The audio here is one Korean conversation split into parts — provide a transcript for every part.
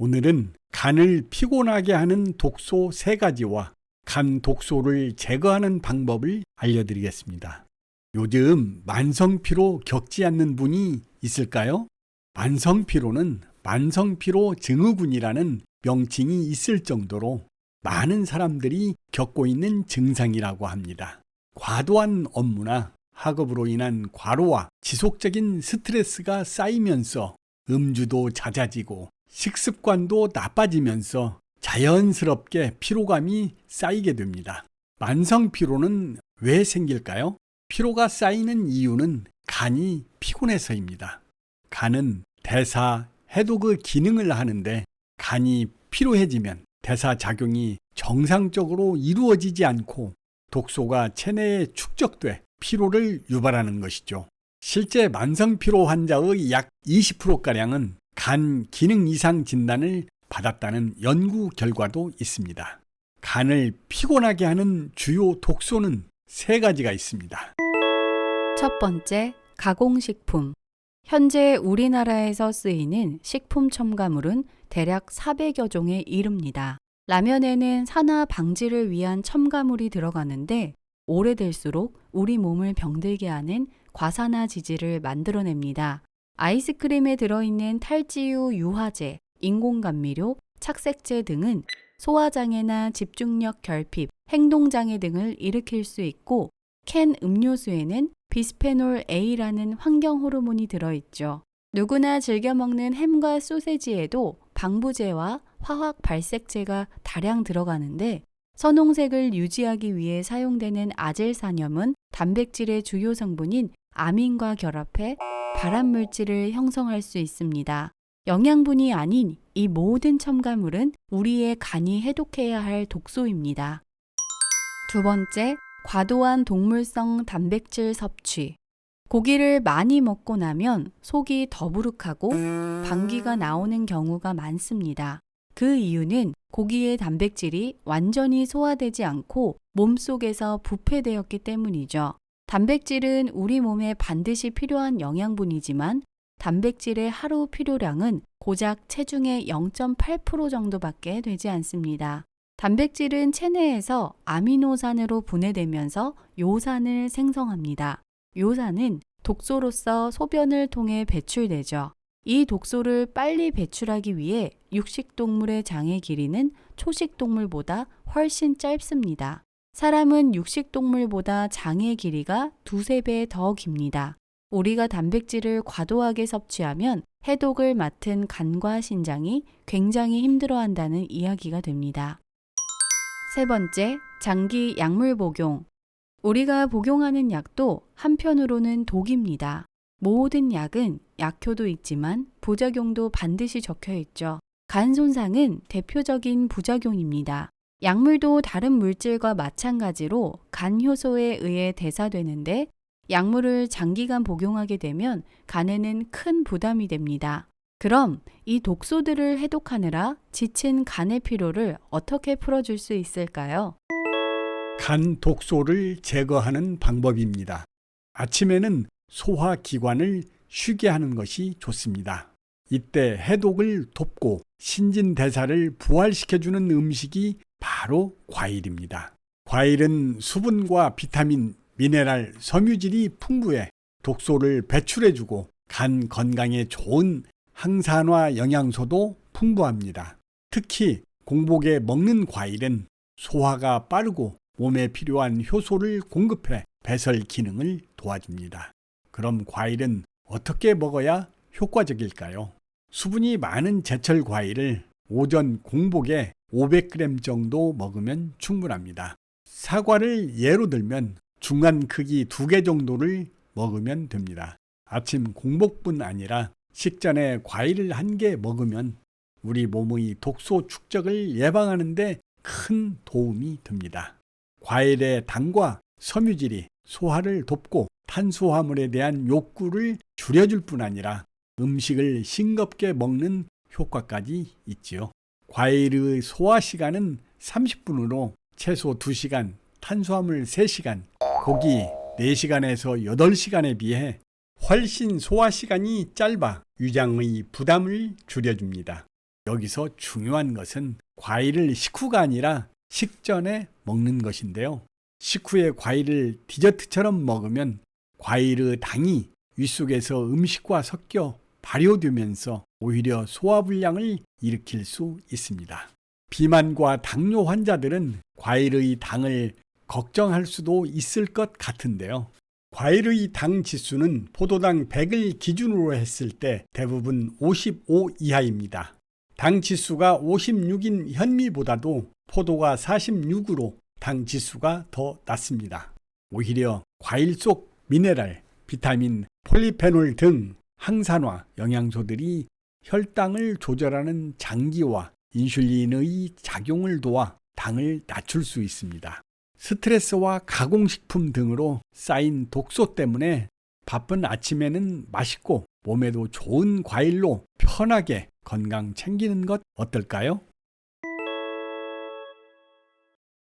오늘은 간을 피곤하게 하는 독소 3가지와 간 독소를 제거하는 방법을 알려드리겠습니다. 요즘 만성피로 겪지 않는 분이 있을까요? 만성피로는 만성피로 증후군이라는 명칭이 있을 정도로 많은 사람들이 겪고 있는 증상이라고 합니다. 과도한 업무나 학업으로 인한 과로와 지속적인 스트레스가 쌓이면서 음주도 잦아지고 식습관도 나빠지면서 자연스럽게 피로감이 쌓이게 됩니다. 만성 피로는 왜 생길까요? 피로가 쌓이는 이유는 간이 피곤해서입니다. 간은 대사, 해독의 기능을 하는데 간이 피로해지면 대사 작용이 정상적으로 이루어지지 않고 독소가 체내에 축적돼 피로를 유발하는 것이죠. 실제 만성피로 환자의 약 20%가량은 간 기능 이상 진단을 받았다는 연구 결과도 있습니다. 간을 피곤하게 하는 주요 독소는 3가지가 있습니다. 첫 번째, 가공식품. 현재 우리나라에서 쓰이는 식품 첨가물은 대략 400여 종에 이릅니다. 라면에는 산화 방지를 위한 첨가물이 들어가는데 오래될수록 우리 몸을 병들게 하는 과산화 지질을 만들어냅니다. 아이스크림에 들어있는 탈지유 유화제, 인공감미료, 착색제 등은 소화장애나 집중력 결핍, 행동장애 등을 일으킬 수 있고 캔 음료수에는 비스페놀 A라는 환경 호르몬이 들어있죠. 누구나 즐겨 먹는 햄과 소세지에도 방부제와 화학 발색제가 다량 들어가는데 선홍색을 유지하기 위해 사용되는 아젤산염은 단백질의 주요 성분인 아민과 결합해 발암물질을 형성할 수 있습니다. 영양분이 아닌 이 모든 첨가물은 우리의 간이 해독해야 할 독소입니다. 두 번째, 과도한 동물성 단백질 섭취. 고기를 많이 먹고 나면 속이 더부룩하고 방귀가 나오는 경우가 많습니다. 그 이유는 고기의 단백질이 완전히 소화되지 않고 몸속에서 부패되었기 때문이죠. 단백질은 우리 몸에 반드시 필요한 영양분이지만 단백질의 하루 필요량은 고작 체중의 0.8% 정도밖에 되지 않습니다. 단백질은 체내에서 아미노산으로 분해되면서 요산을 생성합니다. 요산은 독소로서 소변을 통해 배출되죠. 이 독소를 빨리 배출하기 위해 육식동물의 장의 길이는 초식동물보다 훨씬 짧습니다. 사람은 육식동물보다 장의 길이가 2~3배 더 깁니다. 우리가 단백질을 과도하게 섭취하면 해독을 맡은 간과 신장이 굉장히 힘들어한다는 이야기가 됩니다. 세 번째, 장기 약물 복용. 우리가 복용하는 약도 한편으로는 독입니다. 모든 약은 약효도 있지만 부작용도 반드시 적혀 있죠. 간 손상은 대표적인 부작용입니다. 약물도 다른 물질과 마찬가지로 간 효소에 의해 대사되는데 약물을 장기간 복용하게 되면 간에는 큰 부담이 됩니다. 그럼 이 독소들을 해독하느라 지친 간의 피로를 어떻게 풀어줄 수 있을까요? 간 독소를 제거하는 방법입니다. 아침에는 소화기관을 쉬게 하는 것이 좋습니다. 이때 해독을 돕고 신진대사를 부활시켜주는 음식이 바로 과일입니다. 과일은 수분과 비타민, 미네랄, 섬유질이 풍부해 독소를 배출해주고 간 건강에 좋은 항산화 영양소도 풍부합니다. 특히 공복에 먹는 과일은 소화가 빠르고 몸에 필요한 효소를 공급해 배설 기능을 도와줍니다. 그럼 과일은 어떻게 먹어야 효과적일까요? 수분이 많은 제철 과일을 오전 공복에 500g 정도 먹으면 충분합니다. 사과를 예로 들면 중간 크기 2개 정도를 먹으면 됩니다. 아침 공복뿐 아니라 식전에 과일을 1개 먹으면 우리 몸의 독소 축적을 예방하는 데 큰 도움이 됩니다. 과일의 당과 섬유질이 소화를 돕고 탄수화물에 대한 욕구를 줄여줄 뿐 아니라 음식을 싱겁게 먹는 효과까지 있지요. 과일의 소화 시간은 30분으로 채소 2시간, 탄수화물 3시간, 고기 4시간에서 8시간에 비해 훨씬 소화 시간이 짧아 위장의 부담을 줄여줍니다. 여기서 중요한 것은 과일을 식후가 아니라 식전에 먹는 것인데요. 식후에 과일을 디저트처럼 먹으면 과일의 당이 윗속에서 음식과 섞여 발효되면서 오히려 소화불량을 일으킬 수 있습니다. 비만과 당뇨 환자들은 과일의 당을 걱정할 수도 있을 것 같은데요. 과일의 당 지수는 포도당 100을 기준으로 했을 때 대부분 55 이하입니다. 당 지수가 56인 현미보다도 포도가 46으로 당 지수가 더 낮습니다. 오히려 과일 속 미네랄, 비타민, 폴리페놀 등 항산화 영양소들이 혈당을 조절하는 장기와 인슐린의 작용을 도와 당을 낮출 수 있습니다. 스트레스와 가공식품 등으로 쌓인 독소 때문에 바쁜 아침에는 맛있고 몸에도 좋은 과일로 편하게 건강 챙기는 것 어떨까요?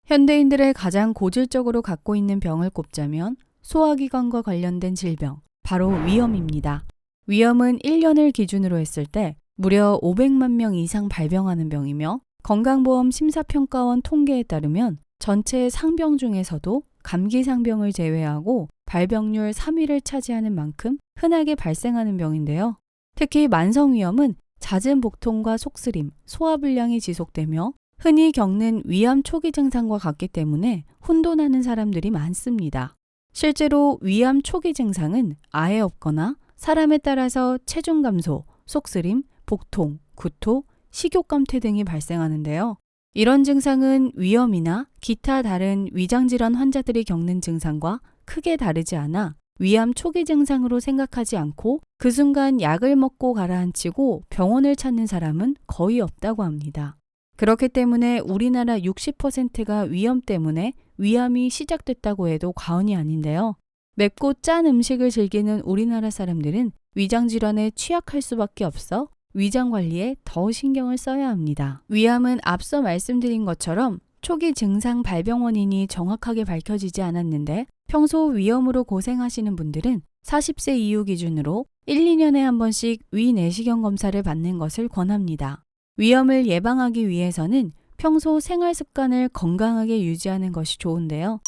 현대인들의 가장 고질적으로 갖고 있는 병을 꼽자면 소화기관과 관련된 질병, 바로 위염입니다. 위염은 1년을 기준으로 했을 때 무려 500만 명 이상 발병하는 병이며 건강보험 심사평가원 통계에 따르면 전체 상병 중에서도 감기 상병을 제외하고 발병률 3위를 차지하는 만큼 흔하게 발생하는 병인데요. 특히 만성위염은 잦은 복통과 속쓰림, 소화불량이 지속되며 흔히 겪는 위암 초기 증상과 같기 때문에 혼돈하는 사람들이 많습니다. 실제로 위암 초기 증상은 아예 없거나 사람에 따라서 체중 감소, 속쓰림, 복통, 구토, 식욕감퇴 등이 발생하는데요. 이런 증상은 위염이나 기타 다른 위장질환 환자들이 겪는 증상과 크게 다르지 않아 위암 초기 증상으로 생각하지 않고 그 순간 약을 먹고 가라앉히고 병원을 찾는 사람은 거의 없다고 합니다. 그렇기 때문에 우리나라 60%가 위염 때문에 위암이 시작됐다고 해도 과언이 아닌데요. 맵고 짠 음식을 즐기는 우리나라 사람들은 위장질환에 취약할 수밖에 없어 위장 관리에 더 신경을 써야 합니다. 위암은 앞서 말씀드린 것처럼 초기 증상 발병 원인이 정확하게 밝혀지지 않았는데 평소 위염으로 고생하시는 분들은 40세 이후 기준으로 1, 2년에 한 번씩 위 내시경 검사를 받는 것을 권합니다. 위염을 예방하기 위해서는 평소 생활 습관을 건강하게 유지하는 것이 좋은데요.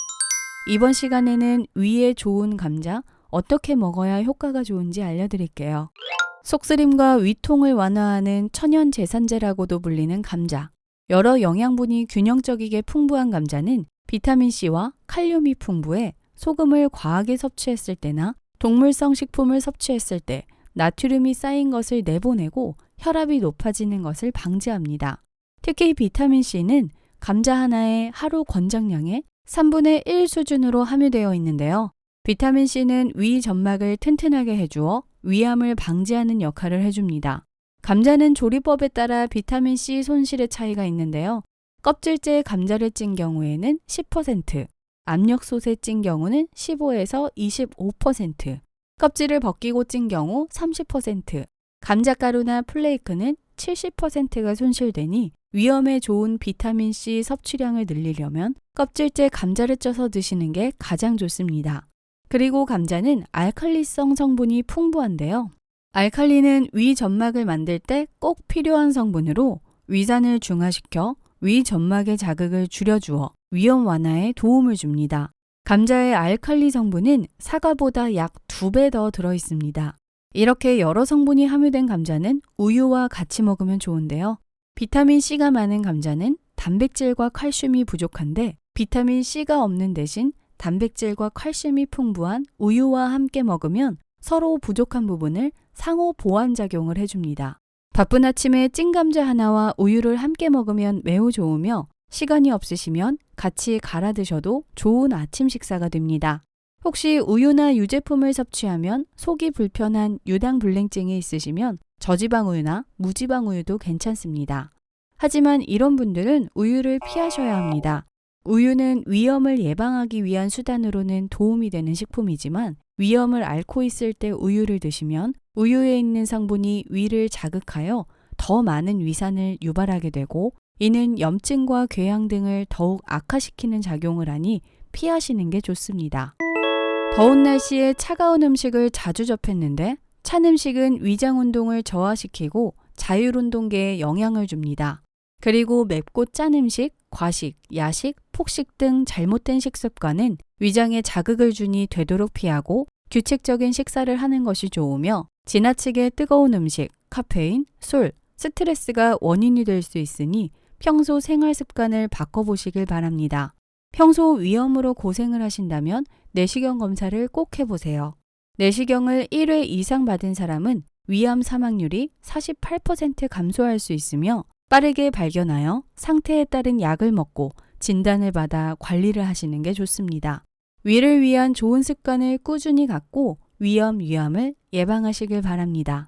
이번 시간에는 위에 좋은 감자 어떻게 먹어야 효과가 좋은지 알려드릴게요. 속쓰림과 위통을 완화하는 천연 제산제라고도 불리는 감자. 여러 영양분이 균형적이게 풍부한 감자는 비타민C와 칼륨이 풍부해 소금을 과하게 섭취했을 때나 동물성 식품을 섭취했을 때 나트륨이 쌓인 것을 내보내고 혈압이 높아지는 것을 방지합니다. 특히 비타민C는 감자 하나의 하루 권장량의 3분의 1 수준으로 함유되어 있는데요. 비타민C는 위 점막을 튼튼하게 해주어 위암을 방지하는 역할을 해줍니다. 감자는 조리법에 따라 비타민C 손실의 차이가 있는데요. 껍질째 감자를 찐 경우에는 10%, 압력솥에 찐 경우는 15에서 25%, 껍질을 벗기고 찐 경우 30%, 감자가루나 플레이크는 70%가 손실되니 위염에 좋은 비타민C 섭취량을 늘리려면 껍질째 감자를 쪄서 드시는 게 가장 좋습니다. 그리고 감자는 알칼리성 성분이 풍부한데요. 알칼리는 위 점막을 만들 때 꼭 필요한 성분으로 위산을 중화시켜 위 점막의 자극을 줄여주어 위염 완화에 도움을 줍니다. 감자의 알칼리 성분은 사과보다 약 2배 더 들어있습니다. 이렇게 여러 성분이 함유된 감자는 우유와 같이 먹으면 좋은데요. 비타민C가 많은 감자는 단백질과 칼슘이 부족한데 비타민C가 없는 대신 단백질과 칼슘이 풍부한 우유와 함께 먹으면 서로 부족한 부분을 상호 보완작용을 해줍니다. 바쁜 아침에 찐 감자 하나와 우유를 함께 먹으면 매우 좋으며 시간이 없으시면 같이 갈아 드셔도 좋은 아침 식사가 됩니다. 혹시 우유나 유제품을 섭취하면 속이 불편한 유당불내증이 있으시면 저지방 우유나 무지방 우유도 괜찮습니다. 하지만 이런 분들은 우유를 피하셔야 합니다. 우유는 위염을 예방하기 위한 수단으로는 도움이 되는 식품이지만 위염을 앓고 있을 때 우유를 드시면 우유에 있는 성분이 위를 자극하여 더 많은 위산을 유발하게 되고 이는 염증과 궤양 등을 더욱 악화시키는 작용을 하니 피하시는 게 좋습니다. 더운 날씨에 차가운 음식을 자주 접했는데 찬 음식은 위장 운동을 저하시키고 자율운동계에 영향을 줍니다. 그리고 맵고 짠 음식, 과식, 야식, 폭식 등 잘못된 식습관은 위장에 자극을 주니 되도록 피하고 규칙적인 식사를 하는 것이 좋으며 지나치게 뜨거운 음식, 카페인, 술, 스트레스가 원인이 될 수 있으니 평소 생활 습관을 바꿔보시길 바랍니다. 평소 위염으로 고생을 하신다면 내시경 검사를 꼭 해보세요. 내시경을 1회 이상 받은 사람은 위암 사망률이 48% 감소할 수 있으며 빠르게 발견하여 상태에 따른 약을 먹고 진단을 받아 관리를 하시는 게 좋습니다. 위를 위한 좋은 습관을 꾸준히 갖고 위암, 위암을 예방하시길 바랍니다.